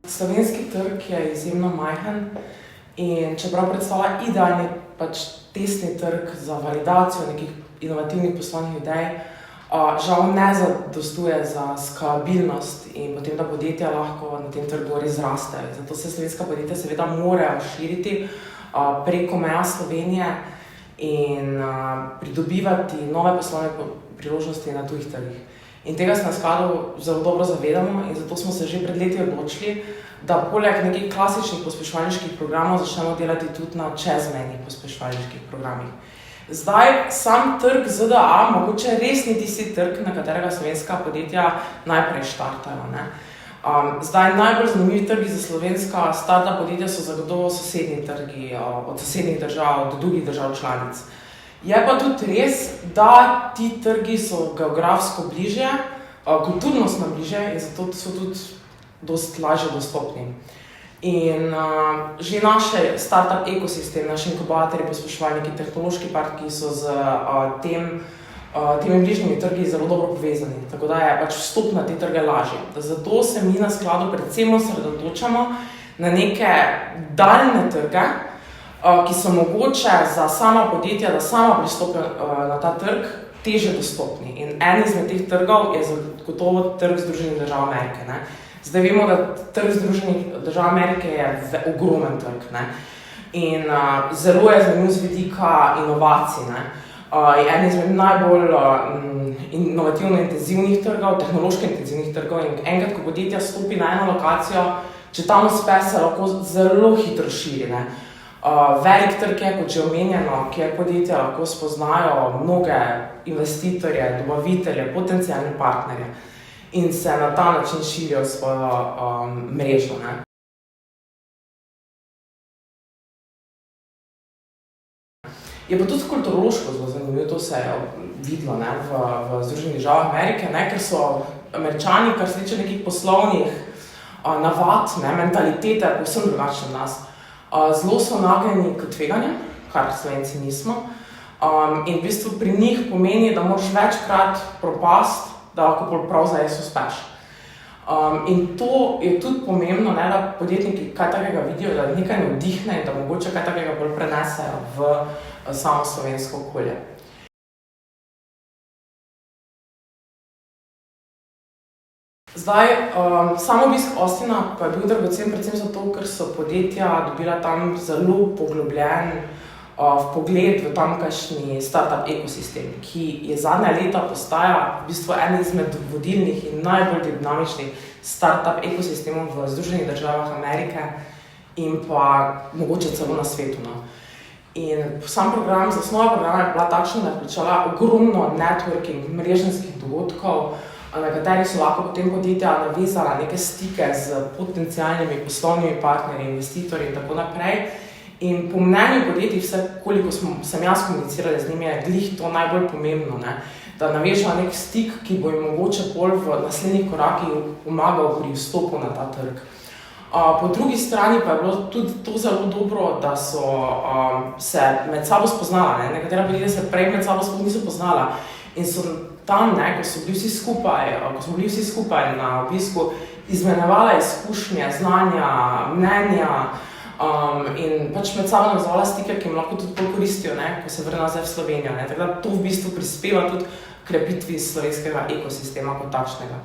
Slovenski trg je izjemno majhen in čeprav predstavlja idealni testni trg za validacijo nekih inovativnih poslovnih idej, žal ne zadostuje za skalabilnost in potem, da podjetja lahko na tem trgu res rastejo. Zato se slovenska podjetja seveda morajo širiti preko meja Slovenije in pridobivati nove poslovne priložnosti na tujih trgih. In tega se na skladu zelo dobro zavedamo in zato smo se že pred leti odločili, da poleg nekih klasičnih pospeševalniških programov začnemo delati tudi na čezmejnih pospeševalniških programih. Zdaj, sam trg ZDA mogoče res ni tisti trg, na katerega slovenska podjetja najprej štartajo. Zdaj, najbolj zanimivi trgi za slovenska startup podjetja so zagotovo sosednji trgi, od sosednjih držav do drugih držav članic. Je pa tudi res, da ti trgi so geografsko bližje, kulturnostno bližje in zato so tudi dosti lažje dostopni. In že naše startup ekosistem, naši inkubatorji, pospeševalniki, tehnološki parki so z temi bližnjimi trgi zelo dobro povezani, tako da je vstop na te trge lažji. Zato se mi na skladu predvsem osredotočamo na neke daljne trge, ki so mogoče za sama podjetja, da sama pristopijo na ta trg, težje dostopni. In en izmed teh trgov je zagotovo trg Združenih držav Amerike. Zdaj vemo, da trg Združenih držav Amerike je ogromen trg in zelo je zanimiv z vidika inovacij. Je en izmed najbolj inovativno intenzivnih trgov, tehnološko intenzivnih trgov in enkrat, ko podjetja stopi na eno lokacijo, če tam uspe, se lahko zelo hitro širi. Velik trg je, kot že omenjeno, kjer podjetja lahko spoznajo mnoge investitorje, dobavitelje, potencialne partnerje in se na ta način širijo svojo mrežo. Je pa tudi kulturološko zelo zanimivo, to se je videlo v Združenih državah Amerike, ker so Američani, kar se tiče nekih poslovnih navad, mentalitete, povsem drugačne od nas. Zelo so nagnjeni k tveganju, kar Slovenci nismo, in v bistvu pri njih pomeni, da moraš večkrat propasti, da lahko prav zares uspeš. In to je tudi pomembno, da podjetniki kaj takega vidijo, da nekaj navdihne in da mogoče kaj takega bolj prenesejo v samo slovensko okolje. Zdaj, sam obisk Austina pa je bil dragocen predvsem zato, ker so podjetja dobila tam zelo poglobljen vpogled v tamkajšnji startup ekosistem, ki je zadnja leta postaja v bistvu en izmed vodilnih in najbolj dinamičnih startup ekosistemov v Združenih državah Amerike in pa mogoče celo na svetu. In sam program, zasnova programa je bila takšna, da je vključevala ogromno networking, mreženjskih dogodkov, na katerih so lahko potem podjetja navezala neke stike z potencialnimi poslovnimi partnerji, investitorji in tako naprej. In po mnenju podjetij, vse koliko sem jaz komunicirala z njimi, je glih to najbolj pomembno, da navežejo nek stik, ki bo jim mogoče bolj v naslednjih korakih pomagal pri vstopu na ta trg. Po drugi strani pa je bilo tudi to zelo dobro, da so se med sabo spoznala. Nekatera podjetja se prej med sabo sploh niso poznala in so tam, ko smo bili vsi skupaj na obisku, izmenjevala izkušnje, znanja, mnenja in med sabo navezovala stike, ki jim lahko tudi bolj koristijo, ko se vrne nazaj v Slovenijo. Tako da to v bistvu prispeva tudi k krepitvi slovenskega ekosistema kot takšnega.